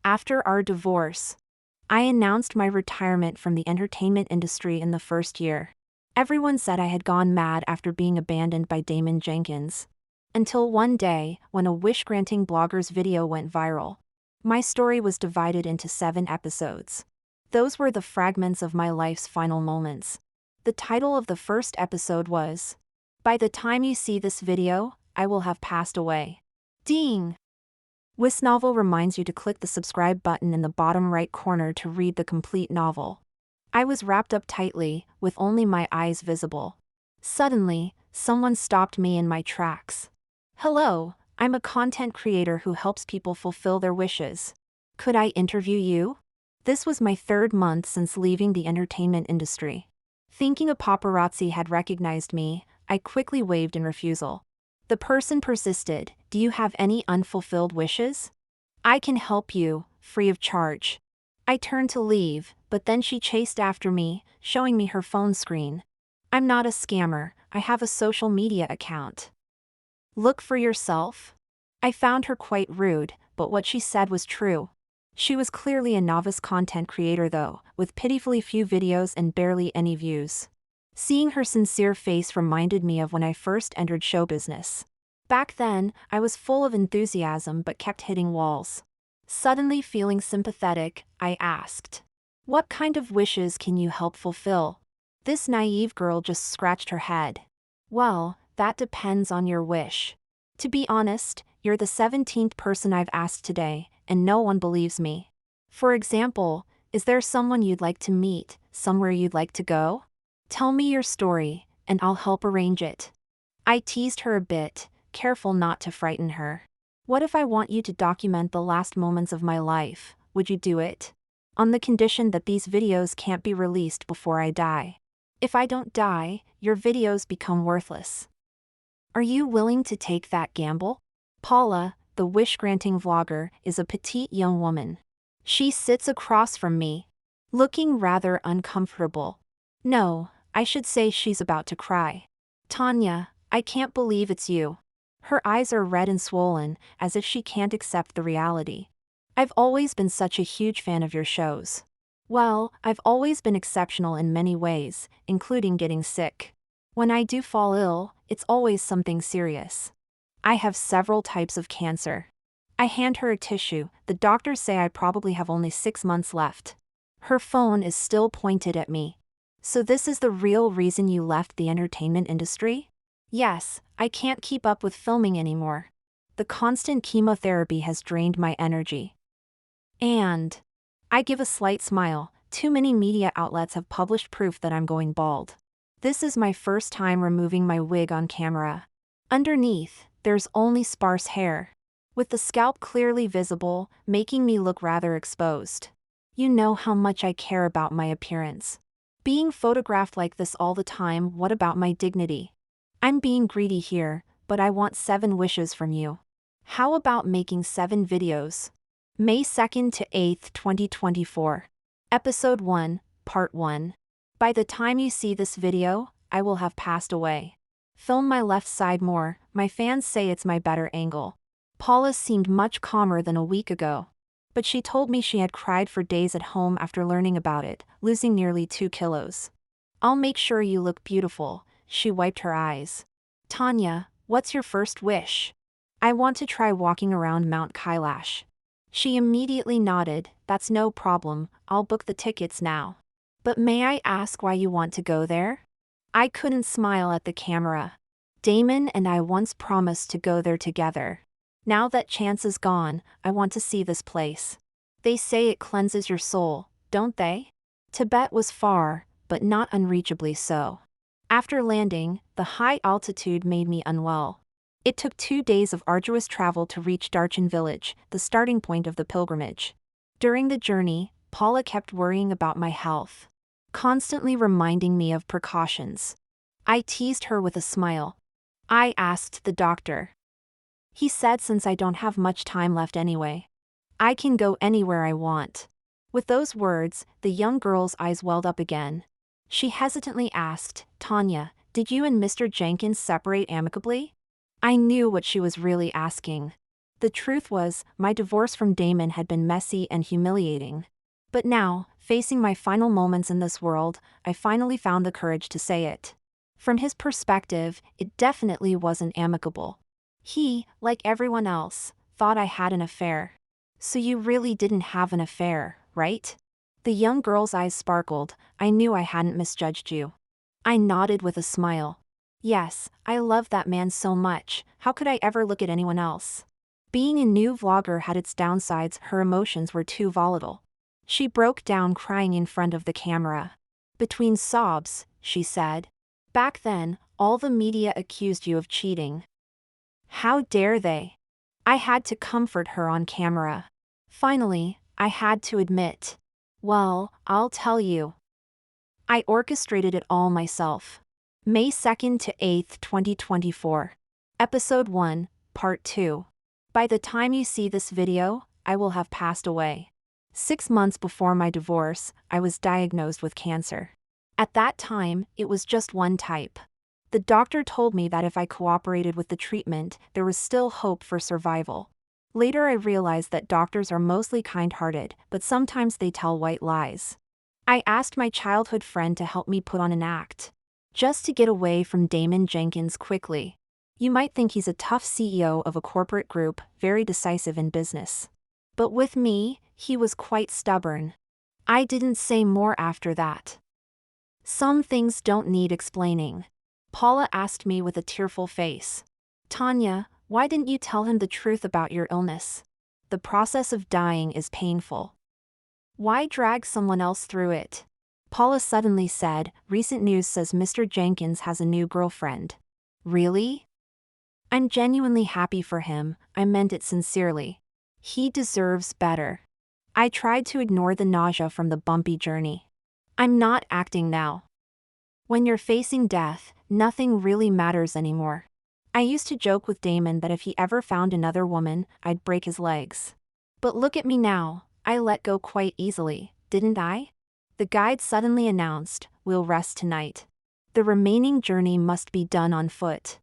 After our divorce, I announced my retirement from the entertainment industry in the first year. Everyone said I had gone mad after being abandoned by Damon Jenkins. Until one day, when a wish-granting blogger's video went viral. My story was divided into 7 episodes. Those were the fragments of my life's final moments. The title of the first episode was, "By the time you see this video, I will have passed away." Ding! Wisnovel reminds you to click the subscribe button in the bottom right corner to read the complete novel. I was wrapped up tightly, with only my eyes visible. Suddenly, someone stopped me in my tracks. "Hello, I'm a content creator who helps people fulfill their wishes. Could I interview you?" This was my 3rd month since leaving the entertainment industry. Thinking a paparazzi had recognized me, I quickly waved in refusal. The person persisted, "Do you have any unfulfilled wishes? I can help you, free of charge." I turned to leave, but then she chased after me, showing me her phone screen. "I'm not a scammer, I have a social media account. Look for yourself." I found her quite rude, but what she said was true. She was clearly a novice content creator though, with pitifully few videos and barely any views. Seeing her sincere face reminded me of when I first entered show business. Back then, I was full of enthusiasm but kept hitting walls. Suddenly feeling sympathetic, I asked, "What kind of wishes can you help fulfill?" This naive girl just scratched her head. "Well, that depends on your wish. To be honest, you're the 17th person I've asked today, and no one believes me. For example, is there someone you'd like to meet, somewhere you'd like to go? Tell me your story, and I'll help arrange it." I teased her a bit, careful not to frighten her. "What if I want you to document the last moments of my life, would you do it? On the condition that these videos can't be released before I die. If I don't die, your videos become worthless. Are you willing to take that gamble?" Paula, the wish-granting vlogger, is a petite young woman. She sits across from me, looking rather uncomfortable. No, I should say she's about to cry. "Tanya, I can't believe it's you." Her eyes are red and swollen, as if she can't accept the reality. "I've always been such a huge fan of your shows." "Well, I've always been exceptional in many ways, including getting sick. When I do fall ill, it's always something serious. I have several types of cancer." I hand her a tissue. "The doctors say I probably have only 6 months left." Her phone is still pointed at me. "So this is the real reason you left the entertainment industry?" "Yes, I can't keep up with filming anymore. The constant chemotherapy has drained my energy." And I give a slight smile. Too many media outlets have published proof that I'm going bald. This is my first time removing my wig on camera. Underneath, there's only sparse hair, with the scalp clearly visible, making me look rather exposed. You know how much I care about my appearance. Being photographed like this all the time, what about my dignity? I'm being greedy here, but I want 7 wishes from you. How about making 7 videos? May 2nd to 8th, 2024. Episode 1, Part 1. By the time you see this video, I will have passed away. Film my left side more, my fans say it's my better angle. Paula seemed much calmer than a week ago. But she told me she had cried for days at home after learning about it, losing nearly 2 kilos. "I'll make sure you look beautiful," she wiped her eyes. "Tanya, what's your first wish?" "I want to try walking around Mount Kailash." She immediately nodded. "That's no problem, I'll book the tickets now." "But may I ask why you want to go there?" I couldn't smile at the camera. "Damon and I once promised to go there together. Now that chance is gone, I want to see this place. They say it cleanses your soul, don't they?" Tibet was far, but not unreachably so. After landing, the high altitude made me unwell. It took 2 days of arduous travel to reach Darchen village, the starting point of the pilgrimage. During the journey, Paula kept worrying about my health, constantly reminding me of precautions. I teased her with a smile. I asked the doctor. He said since I don't have much time left anyway, I can go anywhere I want. With those words, the young girl's eyes welled up again. She hesitantly asked, "Tanya, did you and Mr. Jenkins separate amicably?" I knew what she was really asking. The truth was, my divorce from Damon had been messy and humiliating. But now, facing my final moments in this world, I finally found the courage to say it. From his perspective, it definitely wasn't amicable. He, like everyone else, thought I had an affair. So you really didn't have an affair, right? The young girl's eyes sparkled. I knew I hadn't misjudged you. I nodded with a smile. Yes, I love that man so much. How could I ever look at anyone else? Being a new vlogger had its downsides. Her emotions were too volatile. She broke down crying in front of the camera. Between sobs, she said, "Back then, all the media accused you of cheating. How dare they?" I had to comfort her on camera. Finally, I had to admit. Well, I'll tell you. I orchestrated it all myself. May 2nd to 8th, 2024. Episode 1, Part 2. By the time you see this video, I will have passed away. 6 months before my divorce, I was diagnosed with cancer. At that time, it was just one type. The doctor told me that if I cooperated with the treatment, there was still hope for survival. Later I realized that doctors are mostly kind-hearted, but sometimes they tell white lies. I asked my childhood friend to help me put on an act. Just to get away from Damon Jenkins quickly. You might think he's a tough CEO of a corporate group, very decisive in business. But with me, he was quite stubborn. I didn't say more after that. Some things don't need explaining. Paula asked me with a tearful face. Tanya, why didn't you tell him the truth about your illness? The process of dying is painful. Why drag someone else through it? Paula suddenly said, recent news says Mr. Jenkins has a new girlfriend. Really? I'm genuinely happy for him, I meant it sincerely. He deserves better. I tried to ignore the nausea from the bumpy journey. I'm not acting now. When you're facing death, nothing really matters anymore. I used to joke with Damon that if he ever found another woman, I'd break his legs. But look at me now, I let go quite easily, didn't I? The guide suddenly announced, "We'll rest tonight. The remaining journey must be done on foot."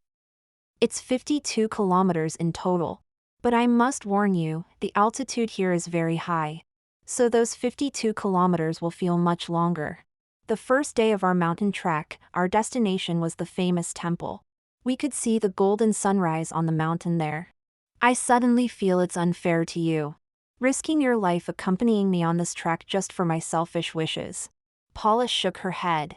It's 52 kilometers in total. But I must warn you, the altitude here is very high. So those 52 kilometers will feel much longer. The first day of our mountain trek, our destination was the famous temple. We could see the golden sunrise on the mountain there. I suddenly feel it's unfair to you. Risking your life accompanying me on this trek just for my selfish wishes. Paula shook her head.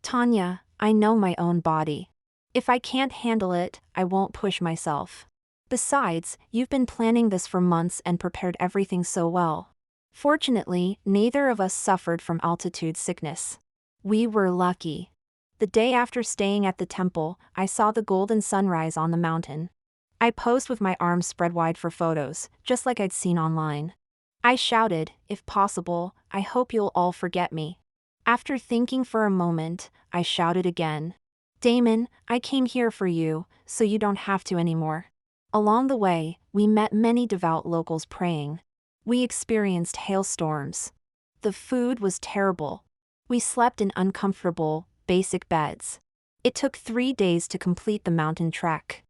Tanya, I know my own body. If I can't handle it, I won't push myself. Besides, you've been planning this for months and prepared everything so well. Fortunately, neither of us suffered from altitude sickness. We were lucky. The day after staying at the temple, I saw the golden sunrise on the mountain. I posed with my arms spread wide for photos, just like I'd seen online. I shouted, if possible, I hope you'll all forget me. After thinking for a moment, I shouted again. Damon, I came here for you, so you don't have to anymore. Along the way, we met many devout locals praying. We experienced hailstorms. The food was terrible. We slept in uncomfortable, basic beds. It took 3 days to complete the mountain trek.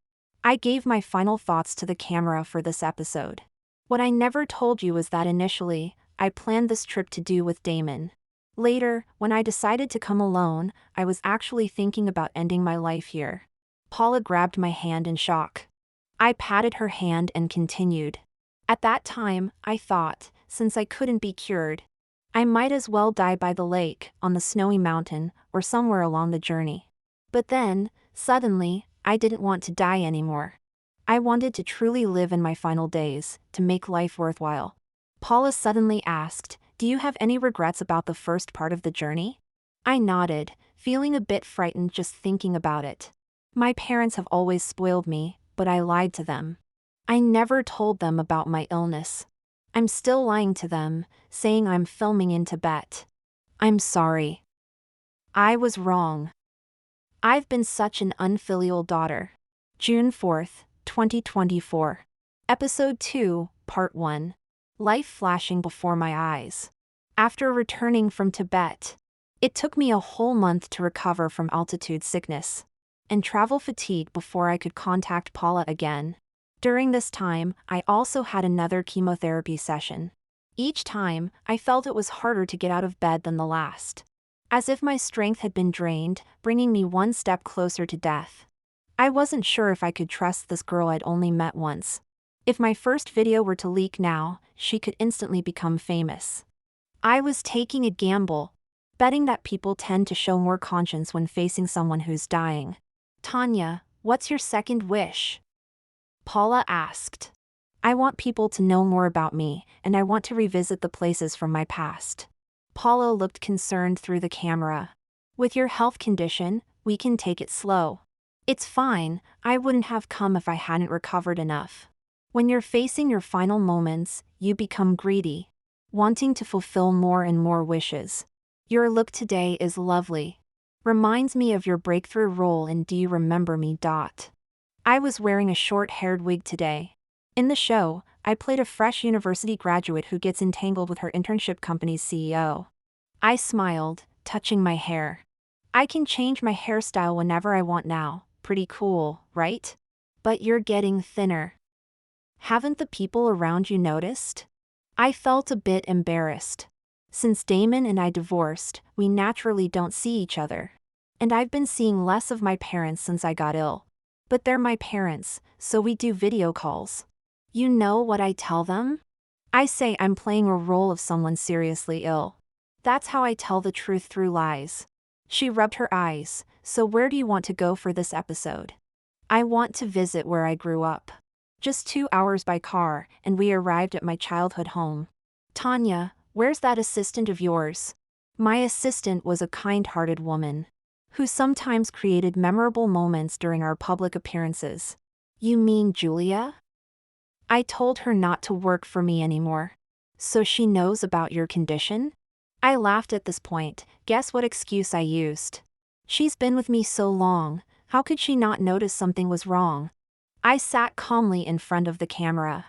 I gave my final thoughts to the camera for this episode. What I never told you was that initially, I planned this trip to do with Damon. Later, when I decided to come alone, I was actually thinking about ending my life here. Paula grabbed my hand in shock. I patted her hand and continued. At that time, I thought, since I couldn't be cured, I might as well die by the lake, on the snowy mountain, or somewhere along the journey. But then, suddenly, I didn't want to die anymore. I wanted to truly live in my final days, to make life worthwhile. Paula suddenly asked, do you have any regrets about the first part of the journey? I nodded, feeling a bit frightened just thinking about it. My parents have always spoiled me, but I lied to them. I never told them about my illness. I'm still lying to them, saying I'm filming in Tibet. I'm sorry. I was wrong. I've been such an unfilial daughter. June 4th, 2024. Episode 2, Part 1. Life flashing before my eyes. After returning from Tibet, it took me a whole month to recover from altitude sickness and travel fatigue before I could contact Paula again. During this time, I also had another chemotherapy session. Each time, I felt it was harder to get out of bed than the last. As if my strength had been drained, bringing me one step closer to death. I wasn't sure if I could trust this girl I'd only met once. If my first video were to leak now, she could instantly become famous. I was taking a gamble, betting that people tend to show more conscience when facing someone who's dying. Tanya, what's your second wish? Paula asked. I want people to know more about me, and I want to revisit the places from my past. Paula looked concerned through the camera. With your health condition, we can take it slow. It's fine, I wouldn't have come if I hadn't recovered enough. When you're facing your final moments, you become greedy, wanting to fulfill more and more wishes. Your look today is lovely. Reminds me of your breakthrough role in Do You Remember Me? I was wearing a short-haired wig today. In the show, I played a fresh university graduate who gets entangled with her internship company's CEO. I smiled, touching my hair. I can change my hairstyle whenever I want now. Pretty cool, right? But you're getting thinner. Haven't the people around you noticed? I felt a bit embarrassed. Since Damon and I divorced, we naturally don't see each other. And I've been seeing less of my parents since I got ill. But they're my parents, so we do video calls. You know what I tell them? I say I'm playing a role of someone seriously ill. That's how I tell the truth through lies. She rubbed her eyes. So where do you want to go for this episode? I want to visit where I grew up. Just 2 hours by car, and we arrived at my childhood home. Tanya, where's that assistant of yours? My assistant was a kind-hearted woman who sometimes created memorable moments during our public appearances. You mean Julia? I told her not to work for me anymore. So she knows about your condition? I laughed at this point. Guess what excuse I used? She's been with me so long, how could she not notice something was wrong? I sat calmly in front of the camera.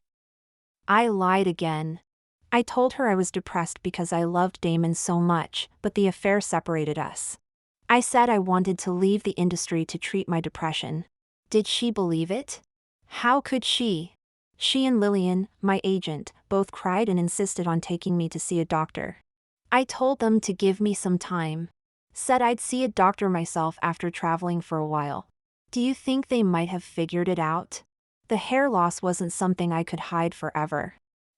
I lied again. I told her I was depressed because I loved Damon so much, but the affair separated us. I said I wanted to leave the industry to treat my depression. Did she believe it? How could she? She and Lillian, my agent, both cried and insisted on taking me to see a doctor. I told them to give me some time. Said I'd see a doctor myself after traveling for a while. Do you think they might have figured it out? The hair loss wasn't something I could hide forever.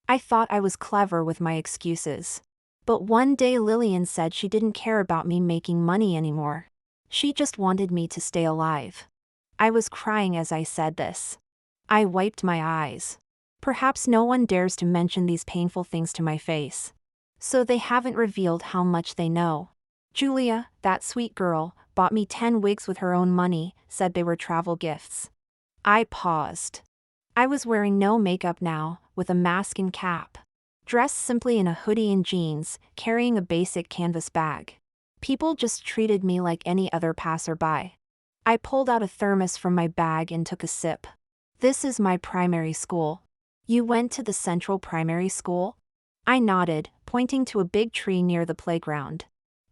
I thought I was clever with my excuses. But one day Lillian said she didn't care about me making money anymore. She just wanted me to stay alive. I was crying as I said this. I wiped my eyes. Perhaps no one dares to mention these painful things to my face. So they haven't revealed how much they know. Julia, that sweet girl, bought me 10 wigs with her own money, said they were travel gifts. I paused. I was wearing no makeup now, with a mask and cap. Dressed simply in a hoodie and jeans, carrying a basic canvas bag. People just treated me like any other passerby. I pulled out a thermos from my bag and took a sip. This is my primary school. You went to the Central Primary School? I nodded, pointing to a big tree near the playground.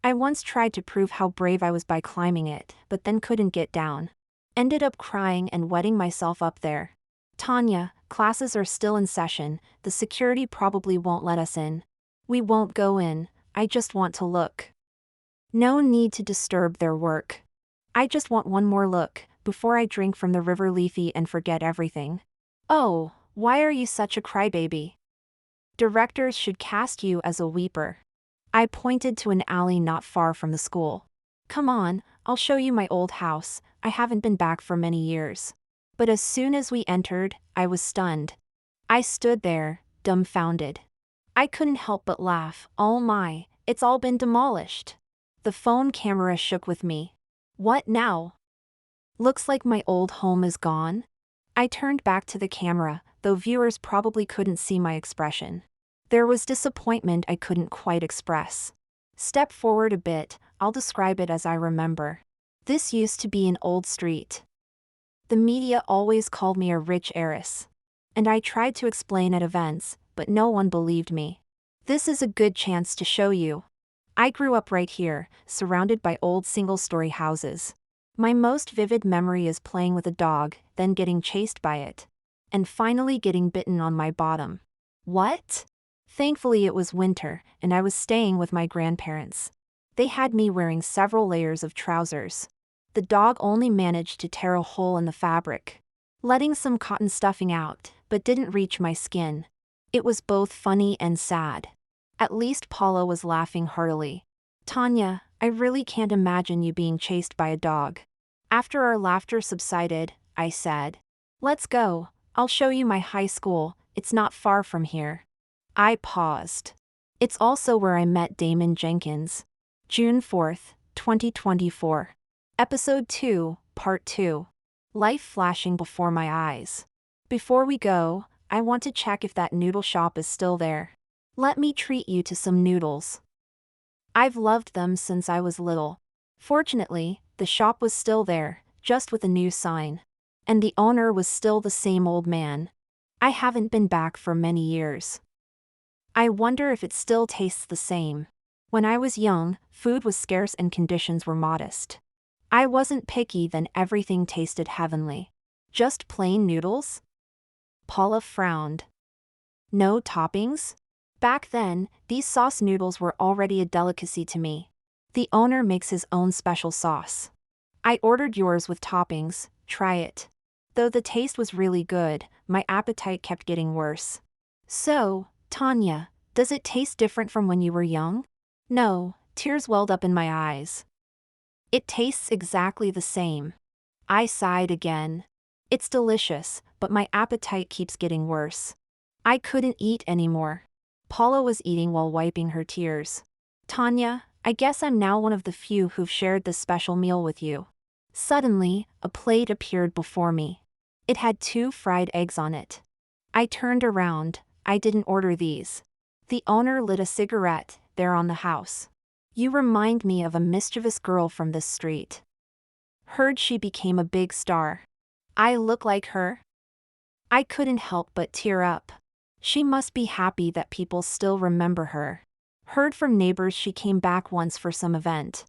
I once tried to prove how brave I was by climbing it, but then couldn't get down. Ended up crying and wetting myself up there. Tanya, classes are still in session, the security probably won't let us in. We won't go in, I just want to look. No need to disturb their work. I just want one more look, before I drink from the river Leafy and forget everything. Oh, why are you such a crybaby? Directors should cast you as a weeper. I pointed to an alley not far from the school. Come on, I'll show you my old house, I haven't been back for many years. But as soon as we entered, I was stunned. I stood there, dumbfounded. I couldn't help but laugh. Oh my, it's all been demolished. The phone camera shook with me. What now? Looks like my old home is gone. I turned back to the camera, though viewers probably couldn't see my expression. There was disappointment I couldn't quite express. Step forward a bit, I'll describe it as I remember. This used to be an old street. The media always called me a rich heiress. And I tried to explain at events, but no one believed me. This is a good chance to show you. I grew up right here, surrounded by old single-story houses. My most vivid memory is playing with a dog, then getting chased by it. and finally getting bitten on my bottom. What? Thankfully it was winter, and I was staying with my grandparents. They had me wearing several layers of trousers. The dog only managed to tear a hole in the fabric, letting some cotton stuffing out, but didn't reach my skin. It was both funny and sad. At least Paula was laughing heartily. Tanya, I really can't imagine you being chased by a dog. After our laughter subsided, I said, "Let's go, I'll show you my high school, it's not far from here." I paused. It's also where I met Damon Jenkins. June 4th, 2024. Episode 2, Part 2. Life flashing before my eyes. Before we go, I want to check if that noodle shop is still there. Let me treat you to some noodles. I've loved them since I was little. Fortunately, the shop was still there, just with a new sign. And the owner was still the same old man. I haven't been back for many years. I wonder if it still tastes the same. When I was young, food was scarce and conditions were modest. I wasn't picky, then everything tasted heavenly. Just plain noodles? Paula frowned. No toppings? Back then, these sauce noodles were already a delicacy to me. The owner makes his own special sauce. I ordered yours with toppings, try it. Though the taste was really good, my appetite kept getting worse. So, Tanya, does it taste different from when you were young? No, tears welled up in my eyes. It tastes exactly the same. I sighed again. It's delicious, but my appetite keeps getting worse. I couldn't eat anymore. Paula was eating while wiping her tears. Tanya, I guess I'm now one of the few who've shared this special meal with you. Suddenly, a plate appeared before me. It had 2 fried eggs on it. I turned around. I didn't order these. The owner lit a cigarette, there on the house. You remind me of a mischievous girl from this street. Heard she became a big star. I look like her? I couldn't help but tear up. She must be happy that people still remember her. Heard from neighbors she came back once for some event.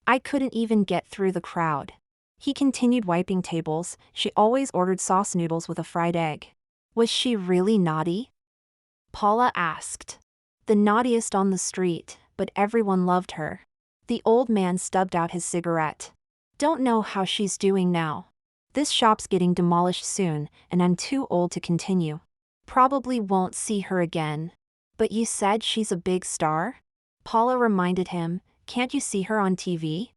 I couldn't even get through the crowd. He continued wiping tables. She always ordered sauce noodles with a fried egg. Was she really naughty? Paula asked. The naughtiest on the street, but everyone loved her. The old man stubbed out his cigarette. Don't know how she's doing now. This shop's getting demolished soon, and I'm too old to continue. Probably won't see her again. But you said she's a big star? Paula reminded him, can't you see her on TV?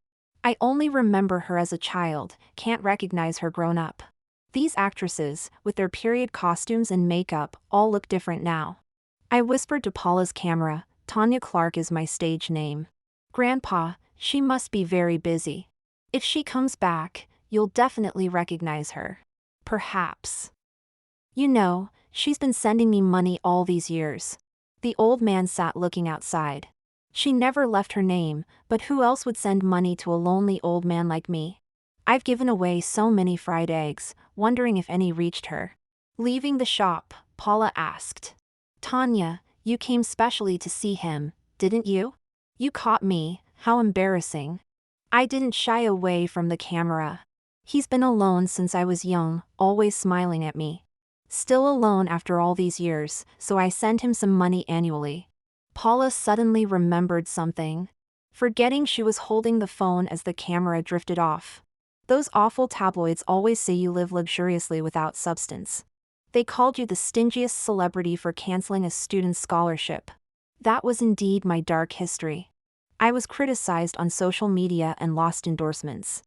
I only remember her as a child, can't recognize her grown up. These actresses, with their period costumes and makeup, all look different now. I whispered to Paula's camera, Tanya Clark is my stage name. Grandpa, she must be very busy. If she comes back, you'll definitely recognize her. Perhaps. You know, she's been sending me money all these years. The old man sat looking outside. She never left her name, but who else would send money to a lonely old man like me? I've given away so many fried eggs, wondering if any reached her. Leaving the shop, Paula asked. Tanya, you came specially to see him, didn't you? You caught me, how embarrassing. I didn't shy away from the camera. He's been alone since I was young, always smiling at me. Still alone after all these years, so I send him some money annually. Paula suddenly remembered something, forgetting she was holding the phone as the camera drifted off. Those awful tabloids always say you live luxuriously without substance. They called you the stingiest celebrity for canceling a student's scholarship. That was indeed my dark history. I was criticized on social media and lost endorsements.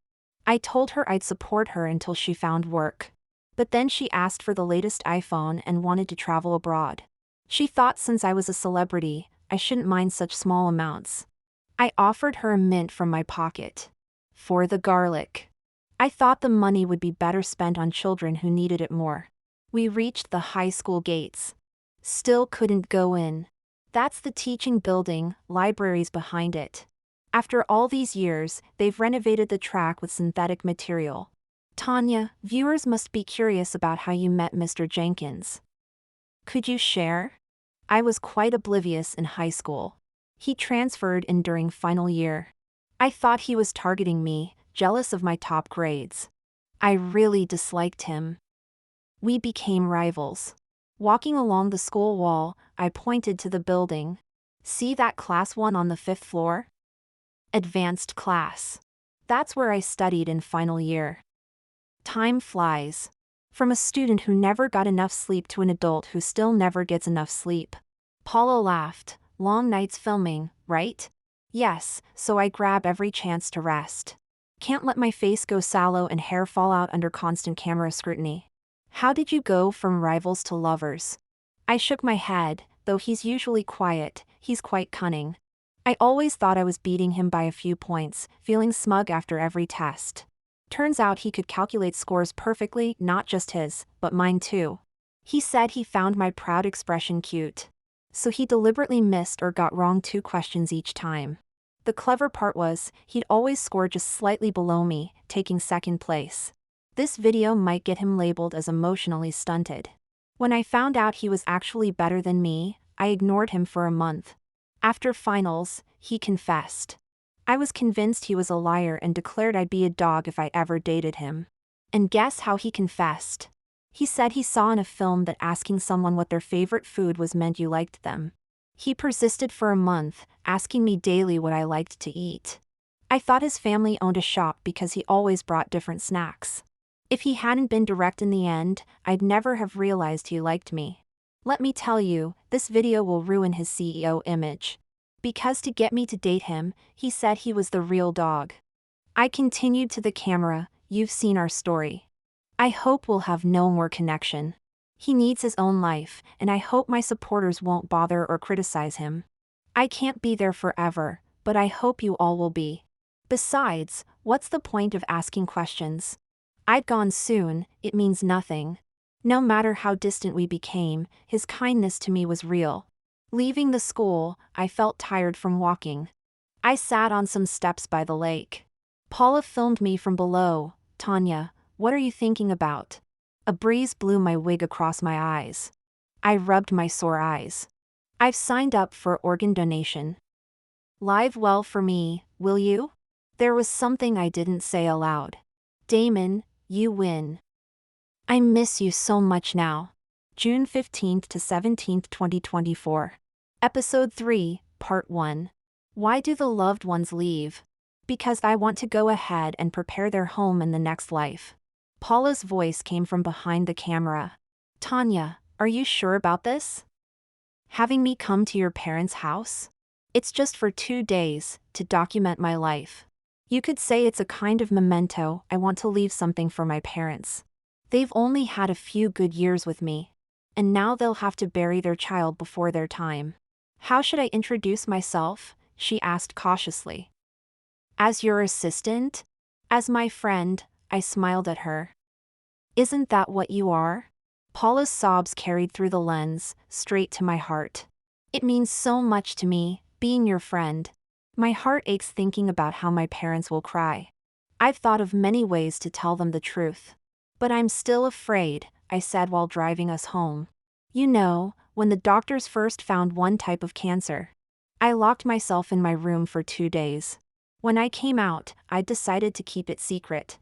I told her I'd support her until she found work. But then she asked for the latest iPhone and wanted to travel abroad. She thought since I was a celebrity, I shouldn't mind such small amounts. I offered her a mint from my pocket. For the garlic. I thought the money would be better spent on children who needed it more. We reached the high school gates. Still couldn't go in. That's the teaching building, libraries behind it. After all these years, they've renovated the track with synthetic material. Tanya, viewers must be curious about how you met Mr. Jenkins. Could you share? I was quite oblivious in high school. He transferred in during final year. I thought he was targeting me, jealous of my top grades. I really disliked him. We became rivals. Walking along the school wall, I pointed to the building. See that class 1 on the 5th floor? Advanced class. That's where I studied in final year. Time flies. From a student who never got enough sleep to an adult who still never gets enough sleep. Paula laughed. Long nights filming, right? Yes, so I grab every chance to rest. Can't let my face go sallow and hair fall out under constant camera scrutiny. How did you go from rivals to lovers? I shook my head. Though he's usually quiet, he's quite cunning. I always thought I was beating him by a few points, feeling smug after every test. Turns out he could calculate scores perfectly, not just his, but mine too. He said he found my proud expression cute. So he deliberately missed or got wrong 2 questions each time. The clever part was, he'd always score just slightly below me, taking 2nd place. This video might get him labeled as emotionally stunted. When I found out he was actually better than me, I ignored him for a month. After finals, he confessed. I was convinced he was a liar and declared I'd be a dog if I ever dated him. And guess how he confessed? He said he saw in a film that asking someone what their favorite food was meant you liked them. He persisted for a month, asking me daily what I liked to eat. I thought his family owned a shop because he always brought different snacks. If he hadn't been direct in the end, I'd never have realized he liked me. Let me tell you, this video will ruin his CEO image. Because to get me to date him, he said he was the real dog. I continued to the camera. You've seen our story. I hope we'll have no more connection. He needs his own life, and I hope my supporters won't bother or criticize him. I can't be there forever, but I hope you all will be. Besides, what's the point of asking questions? I'd gone soon, it means nothing. No matter how distant we became, his kindness to me was real. Leaving the school, I felt tired from walking. I sat on some steps by the lake. Paula filmed me from below. Tanya, what are you thinking about? A breeze blew my wig across my eyes. I rubbed my sore eyes. I've signed up for organ donation. Live well for me, will you? There was something I didn't say aloud. Damon, you win. I miss you so much now. June 15th to 17th, 2024. Episode 3, Part 1. Why do the loved ones leave? Because I want to go ahead and prepare their home in the next life. Paula's voice came from behind the camera. Tanya, are you sure about this? Having me come to your parents' house? It's just for 2 days, to document my life. You could say it's a kind of memento. I want to leave something for my parents. They've only had a few good years with me. And now they'll have to bury their child before their time. How should I introduce myself? She asked cautiously. As your assistant? As my friend, I smiled at her. Isn't that what you are? Paula's sobs carried through the lens, straight to my heart. It means so much to me, being your friend. My heart aches thinking about how my parents will cry. I've thought of many ways to tell them the truth. But I'm still afraid, I said while driving us home. You know, when the doctors first found one type of cancer. I locked myself in my room for 2 days. When I came out, I decided to keep it secret.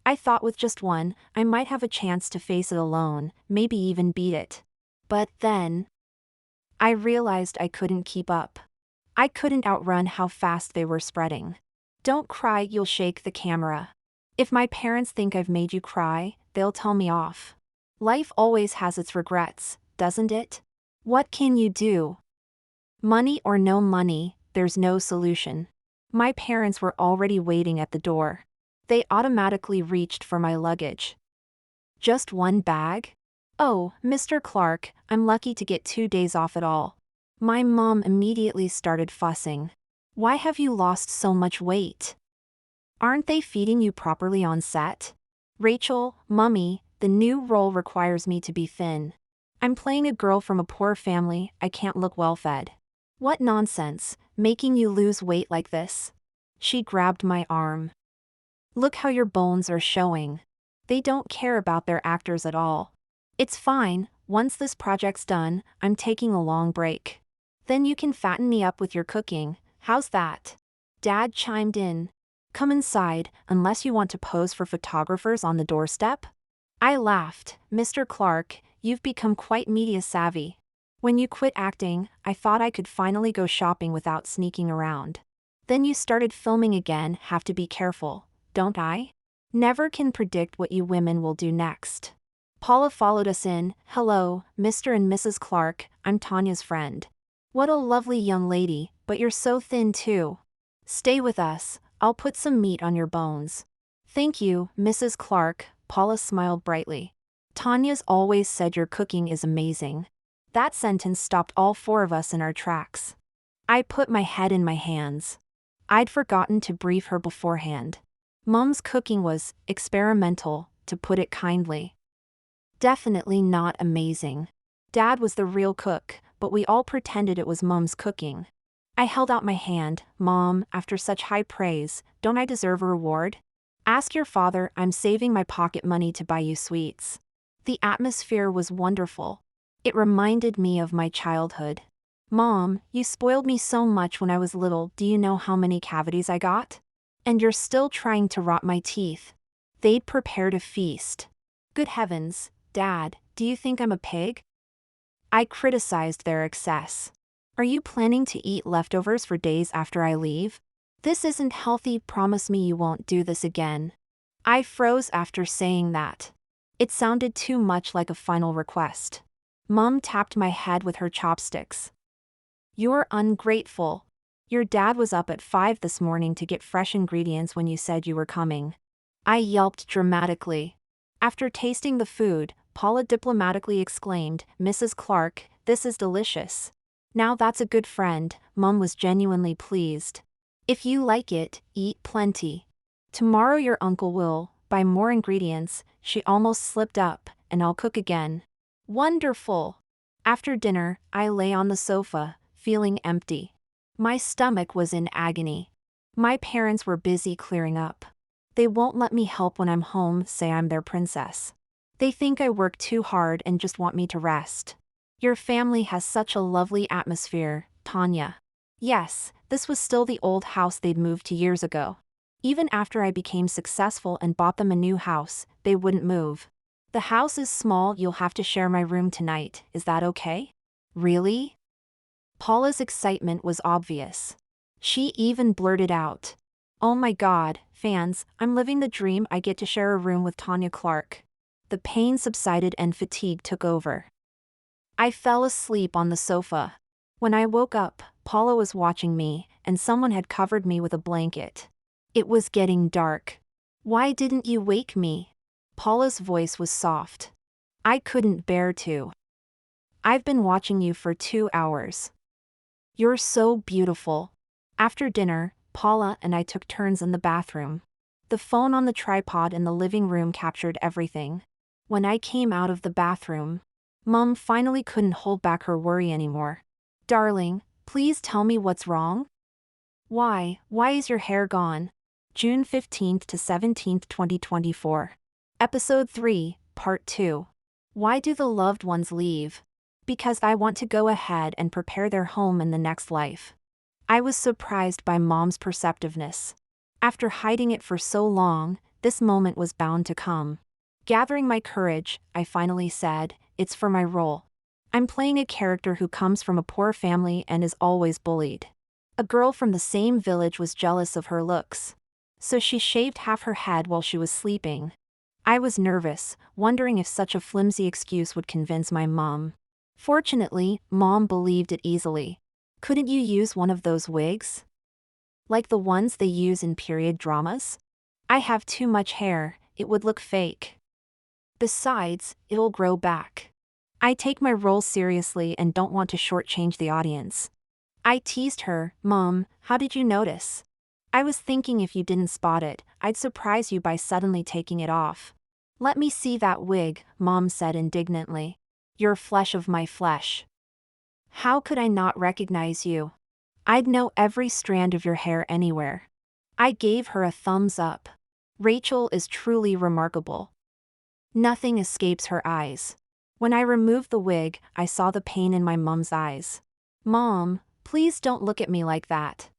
I thought with just one, I might have a chance to face it alone, maybe even beat it. But then, I realized I couldn't keep up. I couldn't outrun how fast they were spreading. Don't cry, you'll shake the camera. If my parents think I've made you cry, they'll tell me off. Life always has its regrets, doesn't it? What can you do? Money or no money, there's no solution. My parents were already waiting at the door. They automatically reached for my luggage. Just one bag? Oh, Mr. Clark, I'm lucky to get 2 days off at all. My mom immediately started fussing. Why have you lost so much weight? Aren't they feeding you properly on set? Rachel, Mummy, the new role requires me to be thin. I'm playing a girl from a poor family, I can't look well fed. What nonsense, making you lose weight like this. She grabbed my arm. Look how your bones are showing. They don't care about their actors at all. It's fine, once this project's done, I'm taking a long break. Then you can fatten me up with your cooking, how's that? Dad chimed in. Come inside, unless you want to pose for photographers on the doorstep? I laughed. Mr. Clark, you've become quite media savvy. When you quit acting, I thought I could finally go shopping without sneaking around. Then you started filming again. Have to be careful, don't I? Never can predict what you women will do next. Paula followed us in. Hello, Mr. and Mrs. Clark, I'm Tanya's friend. What a lovely young lady, but you're so thin too. Stay with us, I'll put some meat on your bones. Thank you, Mrs. Clark, Paula smiled brightly. Tanya's always said your cooking is amazing. That sentence stopped all four of us in our tracks. I put my head in my hands. I'd forgotten to brief her beforehand. Mom's cooking was experimental, to put it kindly. Definitely not amazing. Dad was the real cook, but we all pretended it was Mom's cooking. I held out my hand. Mom, after such high praise, don't I deserve a reward? Ask your father, I'm saving my pocket money to buy you sweets. The atmosphere was wonderful. It reminded me of my childhood. Mom, you spoiled me so much when I was little. Do you know how many cavities I got? And you're still trying to rot my teeth. They'd prepared a feast. Good heavens, Dad, do you think I'm a pig? I criticized their excess. Are you planning to eat leftovers for days after I leave? This isn't healthy. Promise me you won't do this again. I froze after saying that. It sounded too much like a final request. Mom tapped my head with her chopsticks. You're ungrateful. Your dad was up at 5 this morning to get fresh ingredients when you said you were coming. I yelped dramatically. After tasting the food, Paula diplomatically exclaimed, Mrs. Clark, this is delicious. Now that's a good friend. Mom was genuinely pleased. If you like it, eat plenty. Tomorrow your uncle will buy more ingredients. She almost slipped up, and I'll cook again. Wonderful. After dinner, I lay on the sofa, feeling empty. My stomach was in agony. My parents were busy clearing up. They won't let me help when I'm home, say I'm their princess. They think I work too hard and just want me to rest. Your family has such a lovely atmosphere, Tanya. Yes, this was still the old house they'd moved to years ago. Even after I became successful and bought them a new house, they wouldn't move. The house is small. You'll have to share my room tonight. Is that okay? Really? Paula's excitement was obvious. She even blurted out, oh my God, fans, I'm living the dream. I get to share a room with Tanya Clark. The pain subsided and fatigue took over. I fell asleep on the sofa. When I woke up, Paula was watching me, and someone had covered me with a blanket. It was getting dark. Why didn't you wake me? Paula's voice was soft. I couldn't bear to. I've been watching you for 2 hours. You're so beautiful. After dinner, Paula and I took turns in the bathroom. The phone on the tripod in the living room captured everything. When I came out of the bathroom, Mom finally couldn't hold back her worry anymore. Darling, please tell me what's wrong? Why is your hair gone? June 15th to 17th, 2024. Episode 3, Part 2. Why do the loved ones leave? Because I want to go ahead and prepare their home in the next life. I was surprised by Mom's perceptiveness. After hiding it for so long, this moment was bound to come. Gathering my courage, I finally said, it's for my role. I'm playing a character who comes from a poor family and is always bullied. A girl from the same village was jealous of her looks. So she shaved half her head while she was sleeping. I was nervous, wondering if such a flimsy excuse would convince my mom. Fortunately, Mom believed it easily. Couldn't you use one of those wigs? Like the ones they use in period dramas? I have too much hair, it would look fake. Besides, it'll grow back. I take my role seriously and don't want to shortchange the audience. I teased her, Mom, how did you notice? I was thinking if you didn't spot it, I'd surprise you by suddenly taking it off. Let me see that wig, Mom said indignantly. You're flesh of my flesh. How could I not recognize you? I'd know every strand of your hair anywhere. I gave her a thumbs up. Rachel is truly remarkable. Nothing escapes her eyes. When I removed the wig, I saw the pain in my mom's eyes. Mom, please don't look at me like that.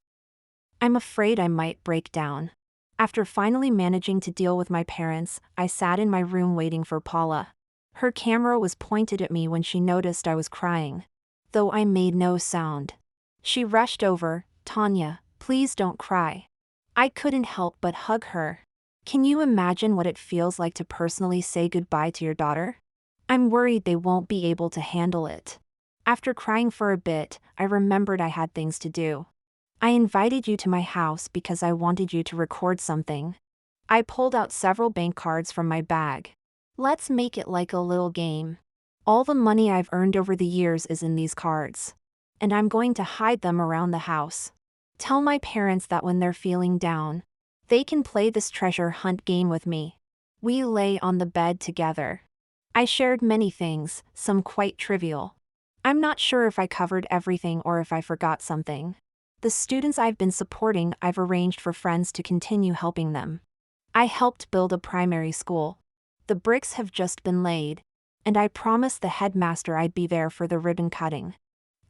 I'm afraid I might break down. After finally managing to deal with my parents, I sat in my room waiting for Paula. Her camera was pointed at me when she noticed I was crying. Though I made no sound. She rushed over. "Tanya, please don't cry." I couldn't help but hug her. Can you imagine what it feels like to personally say goodbye to your daughter? I'm worried they won't be able to handle it. After crying for a bit, I remembered I had things to do. I invited you to my house because I wanted you to record something. I pulled out several bank cards from my bag. Let's make it like a little game. All the money I've earned over the years is in these cards. And I'm going to hide them around the house. Tell my parents that when they're feeling down, they can play this treasure hunt game with me. We lay on the bed together. I shared many things, some quite trivial. I'm not sure if I covered everything or if I forgot something. The students I've been supporting, I've arranged for friends to continue helping them. I helped build a primary school. The bricks have just been laid, and I promised the headmaster I'd be there for the ribbon cutting.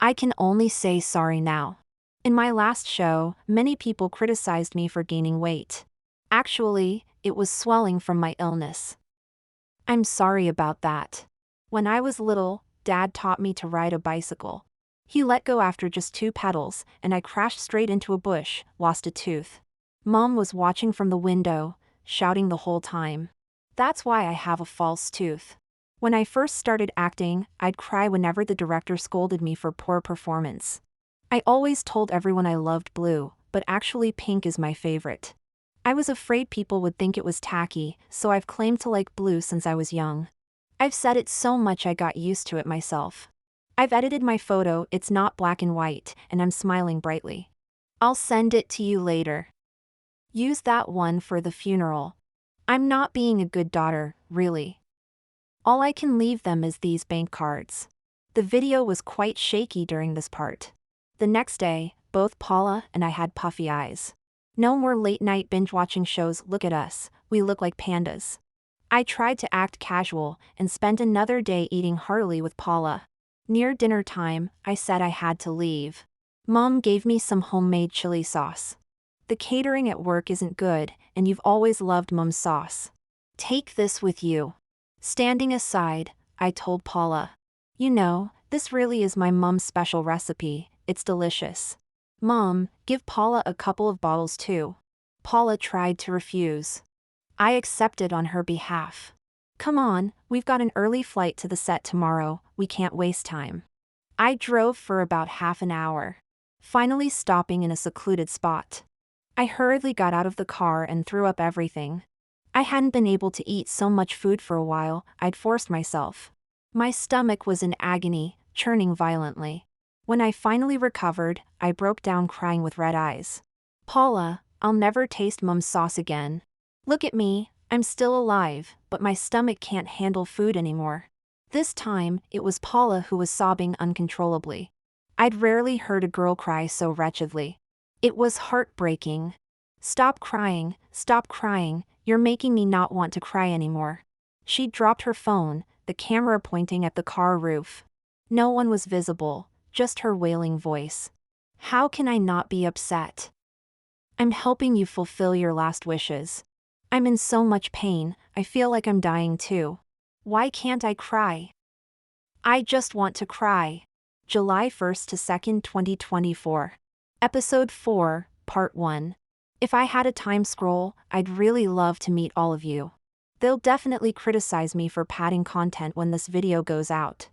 I can only say sorry now. In my last show, many people criticized me for gaining weight. Actually, it was swelling from my illness. I'm sorry about that. When I was little, Dad taught me to ride a bicycle. He let go after just 2 pedals, and I crashed straight into a bush, lost a tooth. Mom was watching from the window, shouting the whole time. That's why I have a false tooth. When I first started acting, I'd cry whenever the director scolded me for poor performance. I always told everyone I loved blue, but actually pink is my favorite. I was afraid people would think it was tacky, so I've claimed to like blue since I was young. I've said it so much I got used to it myself. I've edited my photo, it's not black and white, and I'm smiling brightly. I'll send it to you later. Use that one for the funeral. I'm not being a good daughter, really. All I can leave them is these bank cards. The video was quite shaky during this part. The next day, both Paula and I had puffy eyes. No more late-night binge-watching shows. Look at us, we look like pandas. I tried to act casual and spent another day eating heartily with Paula. Near dinner time, I said I had to leave. Mom gave me some homemade chili sauce. The catering at work isn't good, and you've always loved Mom's sauce. Take this with you. Standing aside, I told Paula. You know, this really is my mom's special recipe, it's delicious. Mom, give Paula a couple of bottles too. Paula tried to refuse. I accepted on her behalf. Come on, we've got an early flight to the set tomorrow, we can't waste time. I drove for about half an hour, finally stopping in a secluded spot. I hurriedly got out of the car and threw up everything. I hadn't been able to eat so much food for a while, I'd forced myself. My stomach was in agony, churning violently. When I finally recovered, I broke down crying with red eyes. Paula, I'll never taste Mom's sauce again. Look at me, I'm still alive, but my stomach can't handle food anymore. This time, it was Paula who was sobbing uncontrollably. I'd rarely heard a girl cry so wretchedly. It was heartbreaking. Stop crying, you're making me not want to cry anymore. She dropped her phone, the camera pointing at the car roof. No one was visible, just her wailing voice. How can I not be upset? I'm helping you fulfill your last wishes. I'm in so much pain, I feel like I'm dying too. Why can't I cry? I just want to cry. July 1st to 2nd, 2024. Episode 4, Part 1. If I had a time scroll, I'd really love to meet all of you. They'll definitely criticize me for padding content when this video goes out.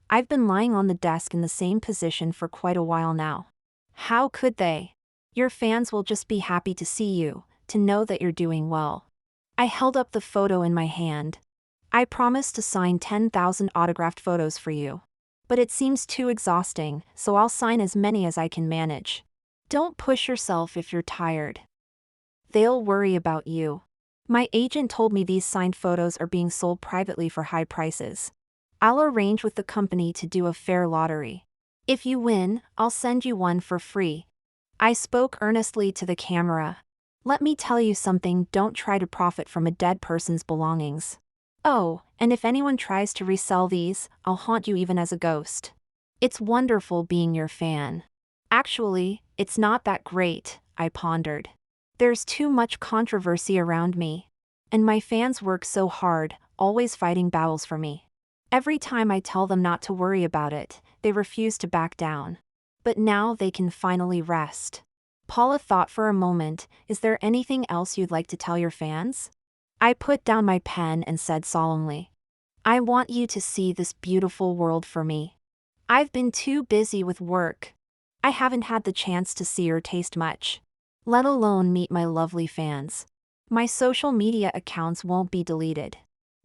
I've been lying on the desk in the same position for quite a while now. How could they? Your fans will just be happy to see you, to know that you're doing well. I held up the photo in my hand. I promised to sign 10,000 autographed photos for you. But it seems too exhausting, so I'll sign as many as I can manage. Don't push yourself if you're tired. They'll worry about you. My agent told me these signed photos are being sold privately for high prices. I'll arrange with the company to do a fair lottery. If you win, I'll send you one for free. I spoke earnestly to the camera. Let me tell you something, don't try to profit from a dead person's belongings. Oh, and if anyone tries to resell these, I'll haunt you even as a ghost. It's wonderful being your fan. Actually, it's not that great, I pondered. There's too much controversy around me. And my fans work so hard, always fighting battles for me. Every time I tell them not to worry about it, they refuse to back down. But now they can finally rest. Paula thought for a moment, is there anything else you'd like to tell your fans? I put down my pen and said solemnly, I want you to see this beautiful world for me. I've been too busy with work. I haven't had the chance to see or taste much, let alone meet my lovely fans. My social media accounts won't be deleted.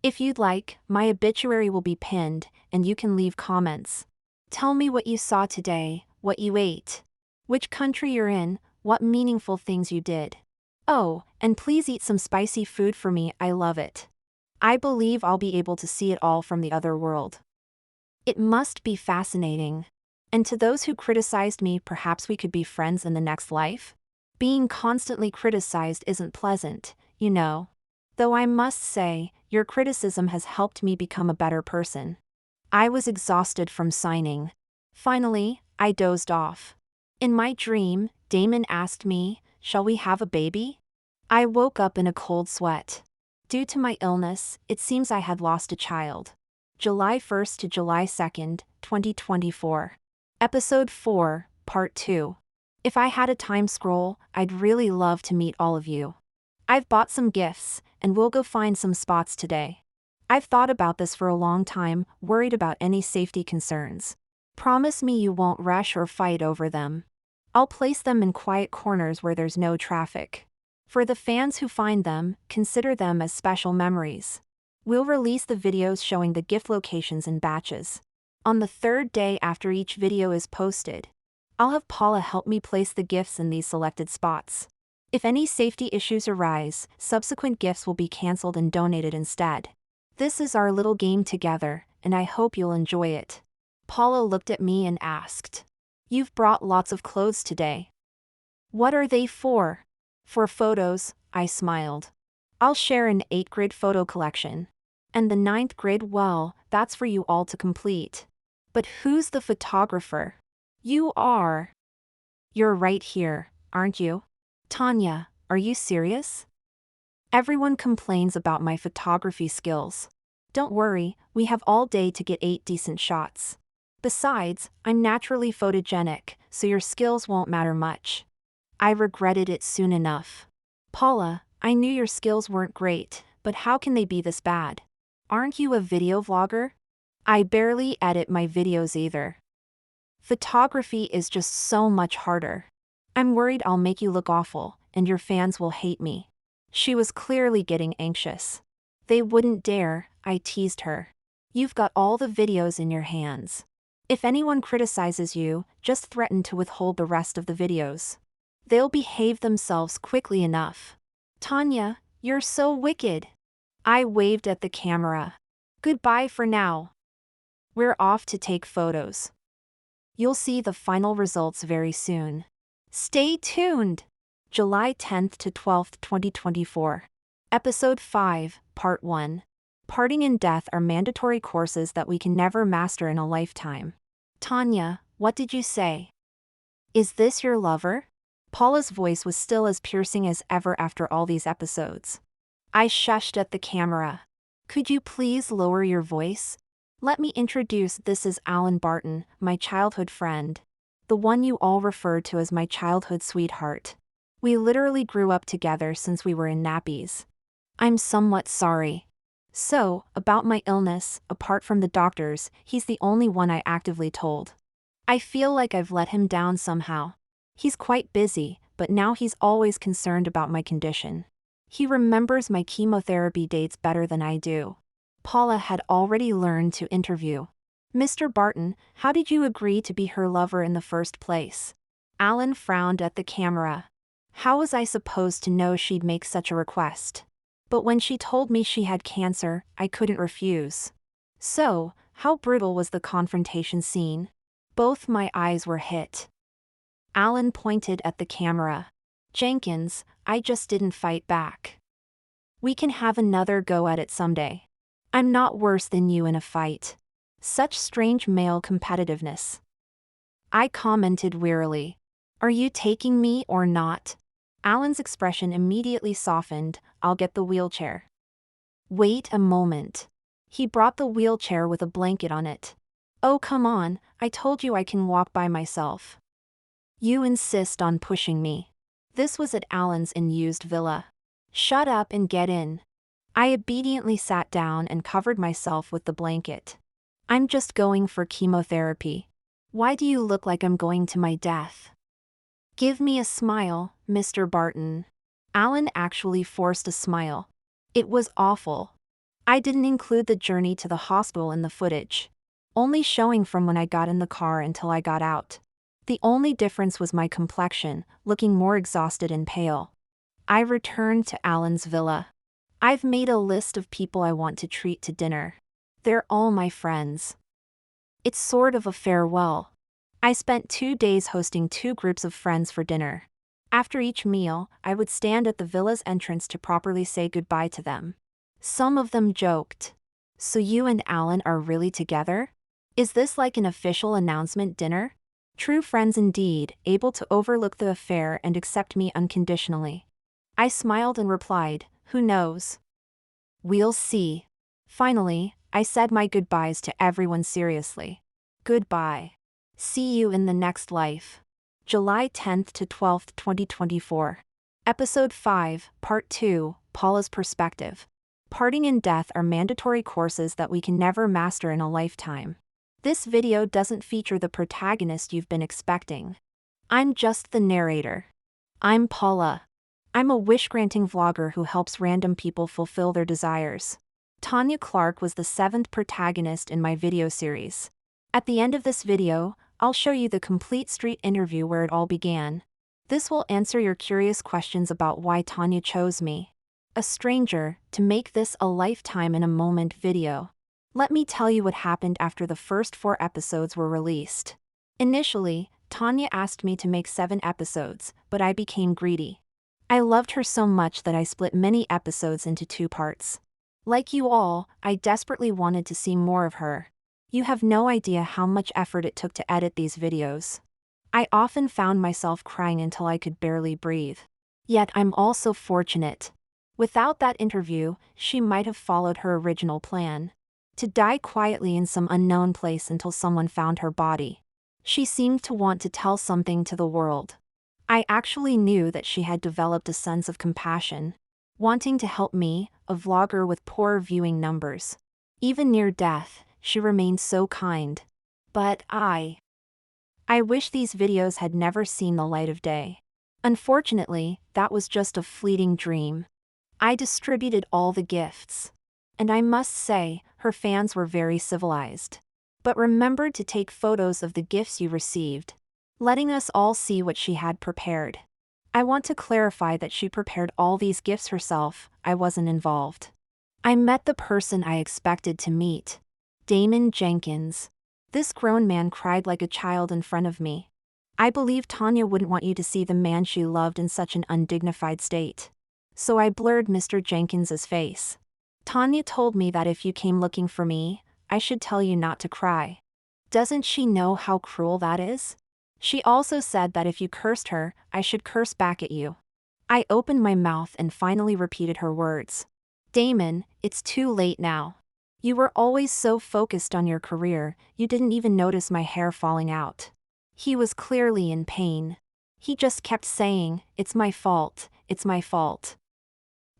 If you'd like, my obituary will be pinned, and you can leave comments. Tell me what you saw today, what you ate, which country you're in, what meaningful things you did. Oh, and please eat some spicy food for me, I love it. I believe I'll be able to see it all from the other world. It must be fascinating. And to those who criticized me, perhaps we could be friends in the next life? Being constantly criticized isn't pleasant, you know. Though I must say, your criticism has helped me become a better person. I was exhausted from signing. Finally, I dozed off. In my dream, Damon asked me, shall we have a baby? I woke up in a cold sweat. Due to my illness, it seems I had lost a child. July 1st to July 2nd, 2024. Episode 4, Part 2. If I had a time scroll, I'd really love to meet all of you. I've bought some gifts, and we'll go find some spots today. I've thought about this for a long time, worried about any safety concerns. Promise me you won't rush or fight over them. I'll place them in quiet corners where there's no traffic. For the fans who find them, consider them as special memories. We'll release the videos showing the gift locations in batches. On the third day after each video is posted, I'll have Paula help me place the gifts in these selected spots. If any safety issues arise, subsequent gifts will be canceled and donated instead. This is our little game together, and I hope you'll enjoy it. Paula looked at me and asked, You've brought lots of clothes today. What are they for? For photos, I smiled. I'll share an 8-grid photo collection. And the 9th grid, well, that's for you all to complete. But who's the photographer? You are. You're right here, aren't you? Tanya, are you serious? Everyone complains about my photography skills. Don't worry, we have all day to get 8 decent shots. Besides, I'm naturally photogenic, so your skills won't matter much. I regretted it soon enough. Paula, I knew your skills weren't great, but how can they be this bad? Aren't you a video vlogger? I barely edit my videos either. Photography is just so much harder. I'm worried I'll make you look awful, and your fans will hate me. She was clearly getting anxious. They wouldn't dare, I teased her. You've got all the videos in your hands. If anyone criticizes you, just threaten to withhold the rest of the videos. They'll behave themselves quickly enough. Tanya, you're so wicked. I waved at the camera. Goodbye for now. We're off to take photos. You'll see the final results very soon. Stay tuned! July 10th to 12th, 2024. Episode 5, Part 1. Parting and death are mandatory courses that we can never master in a lifetime. Tanya, what did you say? Is this your lover? Paula's voice was still as piercing as ever after all these episodes. I shushed at the camera. Could you please lower your voice? Let me introduce, this is Alan Barton, my childhood friend. The one you all referred to as my childhood sweetheart. We literally grew up together since we were in nappies. I'm somewhat sorry. So, about my illness, apart from the doctors, he's the only one I actively told. I feel like I've let him down somehow. He's quite busy, but now he's always concerned about my condition. He remembers my chemotherapy dates better than I do. Paula had already learned to interview. Mr. Barton, how did you agree to be her lover in the first place? Alan frowned at the camera. How was I supposed to know she'd make such a request? But when she told me she had cancer, I couldn't refuse. So, how brutal was the confrontation scene? Both my eyes were hit. Alan pointed at the camera. Jenkins, I just didn't fight back. We can have another go at it someday. I'm not worse than you in a fight. Such strange male competitiveness. I commented wearily. Are you taking me or not? Alan's expression immediately softened. I'll get the wheelchair. Wait a moment. He brought the wheelchair with a blanket on it. Oh, come on, I told you I can walk by myself. You insist on pushing me. This was at Alan's unused villa. Shut up and get in. I obediently sat down and covered myself with the blanket. I'm just going for chemotherapy. Why do you look like I'm going to my death? Give me a smile, Mr. Barton. Alan actually forced a smile. It was awful. I didn't include the journey to the hospital in the footage, only showing from when I got in the car until I got out. The only difference was my complexion, looking more exhausted and pale. I returned to Alan's villa. I've made a list of people I want to treat to dinner. They're all my friends. It's sort of a farewell. I spent 2 days hosting 2 groups of friends for dinner. After each meal, I would stand at the villa's entrance to properly say goodbye to them. Some of them joked. So you and Alan are really together? Is this like an official announcement dinner? True friends indeed, able to overlook the affair and accept me unconditionally. I smiled and replied, who knows? We'll see. Finally, I said my goodbyes to everyone seriously. Goodbye. See you in the next life. July 10th to 12th, 2024. Episode 5, Part 2, Paula's Perspective. Parting and death are mandatory courses that we can never master in a lifetime. This video doesn't feature the protagonist you've been expecting. I'm just the narrator. I'm Paula. I'm a wish-granting vlogger who helps random people fulfill their desires. Tanya Clark was the 7th protagonist in my video series. At the end of this video, I'll show you the complete street interview where it all began. This will answer your curious questions about why Tanya chose me, a stranger, to make this a lifetime in a moment video. Let me tell you what happened after the first 4 episodes were released. Initially, Tanya asked me to make 7 episodes, but I became greedy. I loved her so much that I split many episodes into 2 parts. Like you all, I desperately wanted to see more of her. You have no idea how much effort it took to edit these videos. I often found myself crying until I could barely breathe. Yet I'm also fortunate. Without that interview, she might have followed her original plan. To die quietly in some unknown place until someone found her body. She seemed to want to tell something to the world. I actually knew that she had developed a sense of compassion, wanting to help me, a vlogger with poor viewing numbers. Even near death, she remained so kind. But I wish these videos had never seen the light of day. Unfortunately, that was just a fleeting dream. I distributed all the gifts. And I must say, her fans were very civilized. But remembered to take photos of the gifts you received, letting us all see what she had prepared. I want to clarify that she prepared all these gifts herself, I wasn't involved. I met the person I expected to meet. Damon Jenkins. This grown man cried like a child in front of me. I believe Tanya wouldn't want you to see the man she loved in such an undignified state. So I blurred Mr. Jenkins's face. Tanya told me that if you came looking for me, I should tell you not to cry. Doesn't she know how cruel that is? She also said that if you cursed her, I should curse back at you. I opened my mouth and finally repeated her words. Damon, it's too late now. You were always so focused on your career, you didn't even notice my hair falling out. He was clearly in pain. He just kept saying, it's my fault, it's my fault.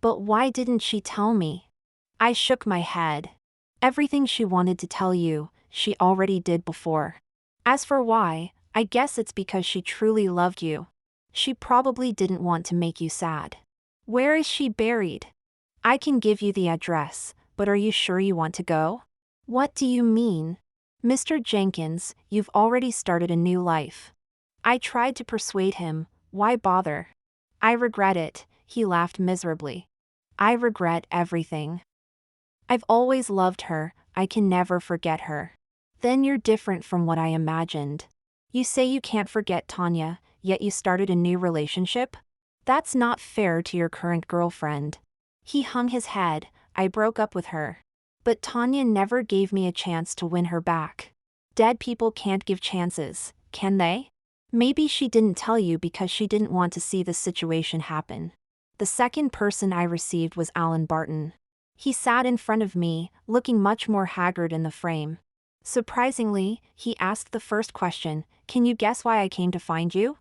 But why didn't she tell me? I shook my head. Everything she wanted to tell you, she already did before. As for why, I guess it's because she truly loved you. She probably didn't want to make you sad. Where is she buried? I can give you the address, but are you sure you want to go? What do you mean? Mr. Jenkins, you've already started a new life. I tried to persuade him, why bother? I regret it, he laughed miserably. I regret everything. I've always loved her, I can never forget her. Then you're different from what I imagined. You say you can't forget Tanya, yet you started a new relationship? That's not fair to your current girlfriend. He hung his head. I broke up with her. But Tanya never gave me a chance to win her back. Dead people can't give chances, can they? Maybe she didn't tell you because she didn't want to see this situation happen. The second person I received was Alan Barton. He sat in front of me, looking much more haggard in the frame. Surprisingly, he asked the first question, "Can you guess why I came to find you?"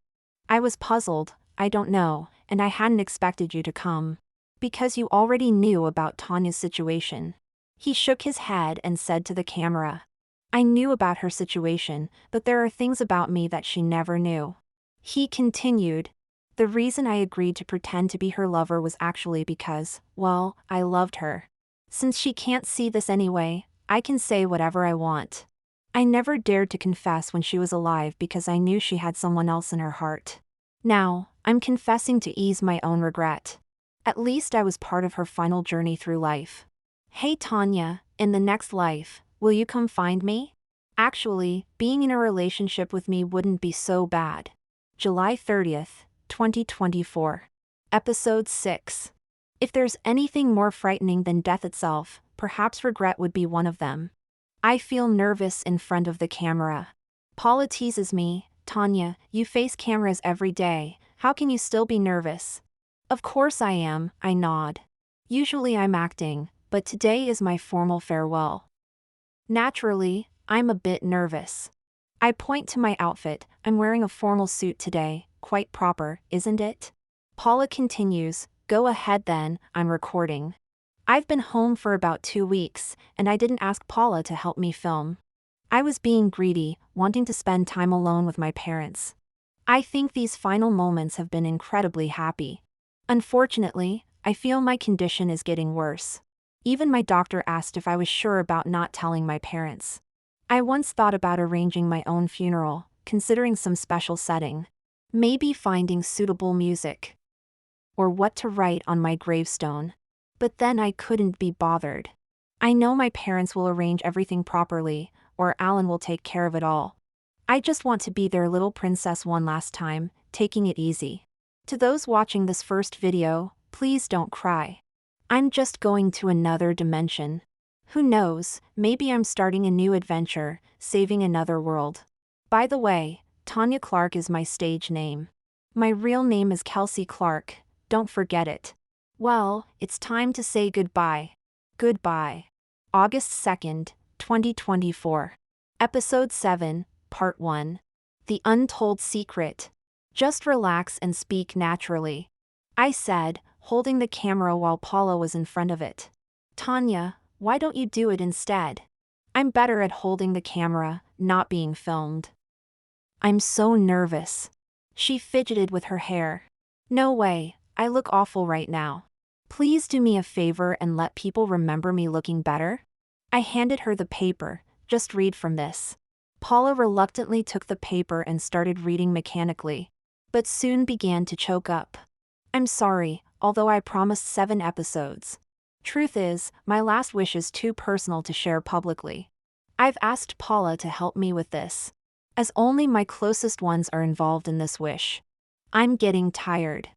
I was puzzled. "I don't know, and I hadn't expected you to come. Because you already knew about Tanya's situation." He shook his head and said to the camera, "I knew about her situation, but there are things about me that she never knew." He continued, "The reason I agreed to pretend to be her lover was actually because, well, I loved her. Since she can't see this anyway, I can say whatever I want. I never dared to confess when she was alive because I knew she had someone else in her heart. Now, I'm confessing to ease my own regret. At least I was part of her final journey through life. Hey Tanya, in the next life, will you come find me? Actually, being in a relationship with me wouldn't be so bad." July 30th, 2024. Episode 6. If there's anything more frightening than death itself, perhaps regret would be one of them. I feel nervous in front of the camera. Paula teases me, "Tanya, you face cameras every day, how can you still be nervous?" "Of course I am," I nod. "Usually I'm acting, but today is my formal farewell." Naturally, I'm a bit nervous. I point to my outfit. "I'm wearing a formal suit today, quite proper, isn't it?" Paula continues, "Go ahead then, I'm recording." I've been home for about 2 weeks, and I didn't ask Paula to help me film. I was being greedy, wanting to spend time alone with my parents. I think these final moments have been incredibly happy. Unfortunately, I feel my condition is getting worse. Even my doctor asked if I was sure about not telling my parents. I once thought about arranging my own funeral, considering some special setting. Maybe finding suitable music. Or what to write on my gravestone. But then I couldn't be bothered. I know my parents will arrange everything properly, or Alan will take care of it all. I just want to be their little princess one last time, taking it easy. To those watching this first video, please don't cry. I'm just going to another dimension. Who knows, maybe I'm starting a new adventure, saving another world. By the way, Tanya Clark is my stage name. My real name is Kelsey Clark, don't forget it. Well, it's time to say goodbye. Goodbye. August 2nd, 2024. Episode 7, Part 1. The Untold Secret. Just relax and speak naturally, I said, holding the camera while Paula was in front of it. "Tanya, why don't you do it instead? I'm better at holding the camera, not being filmed." "I'm so nervous." She fidgeted with her hair. "No way, I look awful right now. Please do me a favor and let people remember me looking better." I handed her the paper. "Just read from this." Paula reluctantly took the paper and started reading mechanically, but soon began to choke up. "I'm sorry, although I promised 7 episodes. Truth is, my last wish is too personal to share publicly. I've asked Paula to help me with this, as only my closest ones are involved in this wish. I'm getting tired.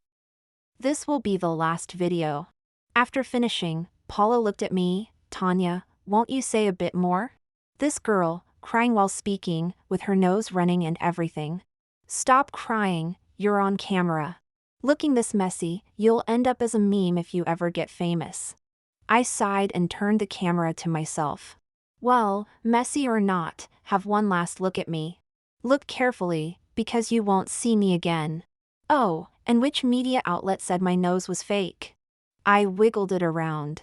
This will be the last video." After finishing, Paula looked at me. "Tanya, won't you say a bit more?" This girl, crying while speaking, with her nose running and everything. "Stop crying, you're on camera. Looking this messy, you'll end up as a meme if you ever get famous." I sighed and turned the camera to myself. "Well, messy or not, have one last look at me. Look carefully, because you won't see me again." "Oh, and which media outlet said my nose was fake?" I wiggled it around.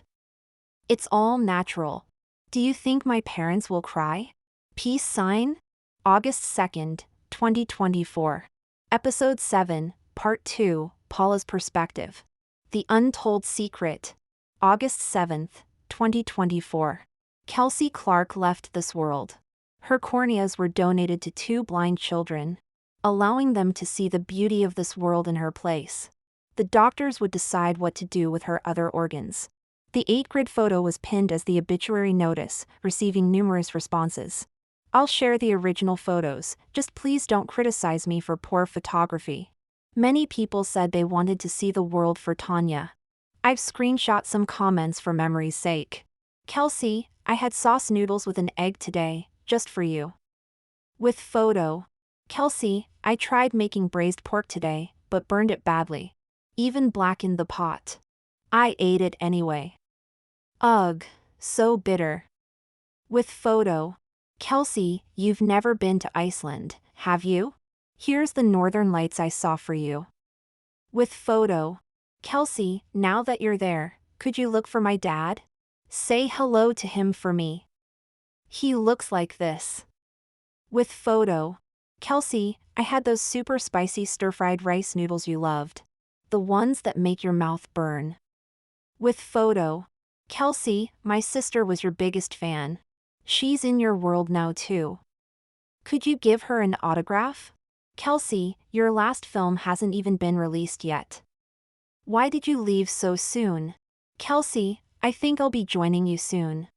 "It's all natural. Do you think my parents will cry?" Peace sign? August 2nd, 2024. Episode 7, Part 2, Paula's Perspective. The Untold Secret. August 7th, 2024. Kelsey Clark left this world. Her corneas were donated to 2 blind children, allowing them to see the beauty of this world in her place. The doctors would decide what to do with her other organs. The 8-grid photo was pinned as the obituary notice, receiving numerous responses. I'll share the original photos, just please don't criticize me for poor photography. Many people said they wanted to see the world for Tanya. I've screenshot some comments for memory's sake. "Kelsey, I had sauce noodles with an egg today, just for you." With photo. Kelsey, I tried making braised pork today, but burned it badly. Even blackened the pot. I ate it anyway. Ugh, so bitter. With photo. Kelsey, you've never been to Iceland, have you? Here's the northern lights I saw for you. With photo. Kelsey, now that you're there, could you look for my dad? Say hello to him for me. He looks like this. With photo. Kelsey, I had those super spicy stir-fried rice noodles you loved. The ones that make your mouth burn. With photo. Kelsey, my sister was your biggest fan. She's in your world now too. Could you give her an autograph? Kelsey, your last film hasn't even been released yet. Why did you leave so soon? Kelsey, I think I'll be joining you soon.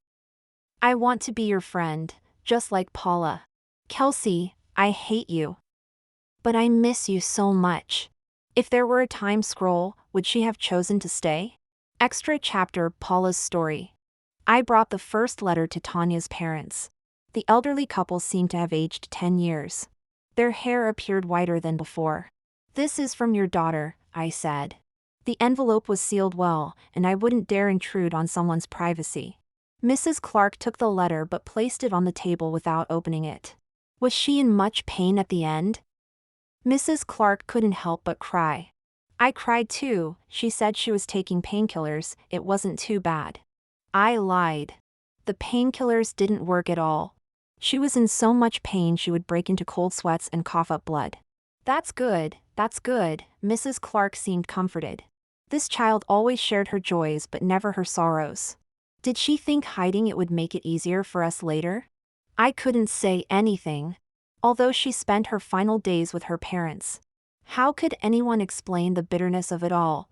I want to be your friend, just like Paula. Kelsey, I hate you. But I miss you so much. If there were a time scroll, would she have chosen to stay? Extra chapter Paula's story. I brought the first letter to Tanya's parents. The elderly couple seemed to have aged 10 years. Their hair appeared whiter than before. This is from your daughter, I said. The envelope was sealed well, and I wouldn't dare intrude on someone's privacy. Mrs. Clark took the letter but placed it on the table without opening it. Was she in much pain at the end? Mrs. Clark couldn't help but cry. I cried too. She said she was taking painkillers, it wasn't too bad. I lied. The painkillers didn't work at all. She was in so much pain she would break into cold sweats and cough up blood. That's good, Mrs. Clark seemed comforted. This child always shared her joys but never her sorrows. Did she think hiding it would make it easier for us later? I couldn't say anything. Although she spent her final days with her parents. How could anyone explain the bitterness of it all?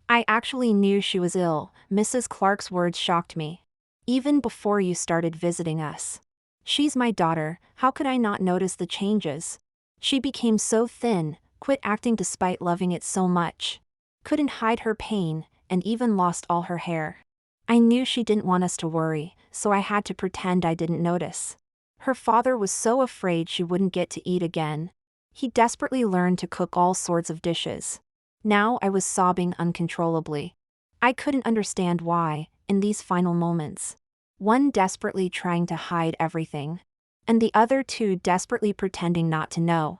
I actually knew she was ill. Mrs. Clark's words shocked me. Even before you started visiting us. She's my daughter, how could I not notice the changes? She became so thin, quit acting despite loving it so much. Couldn't hide her pain, and even lost all her hair. I knew she didn't want us to worry, so I had to pretend I didn't notice. Her father was so afraid she wouldn't get to eat again. He desperately learned to cook all sorts of dishes. Now I was sobbing uncontrollably. I couldn't understand why, in these final moments. One desperately trying to hide everything. And the other two desperately pretending not to know.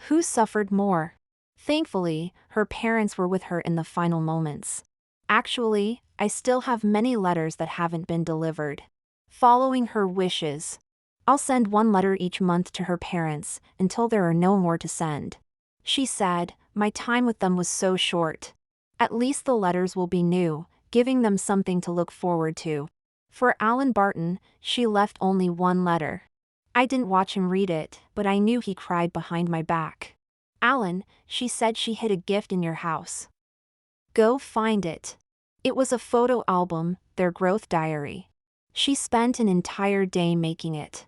Who suffered more? Thankfully, her parents were with her in the final moments. Actually, I still have many letters that haven't been delivered. Following her wishes. I'll send one letter each month to her parents, until there are no more to send. She said, my time with them was so short. At least the letters will be new, giving them something to look forward to. For Alan Barton, she left only one letter. I didn't watch him read it, but I knew he cried behind my back. Alan, she said she hid a gift in your house. Go find it. It was a photo album, their growth diary. She spent an entire day making it.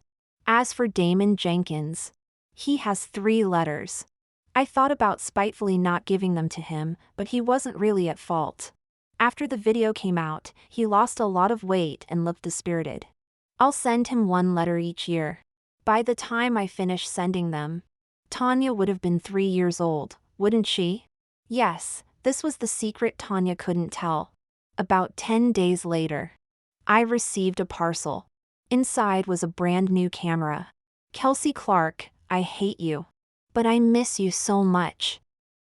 As for Damon Jenkins, he has 3 letters. I thought about spitefully not giving them to him, but he wasn't really at fault. After the video came out, he lost a lot of weight and looked dispirited. I'll send him 1 letter each year. By the time I finish sending them, Tanya would have been 3 years old, wouldn't she? Yes, this was the secret Tanya couldn't tell. About 10 days later, I received a parcel. Inside was a brand new camera. Kelsey Clark, I hate you. But I miss you so much.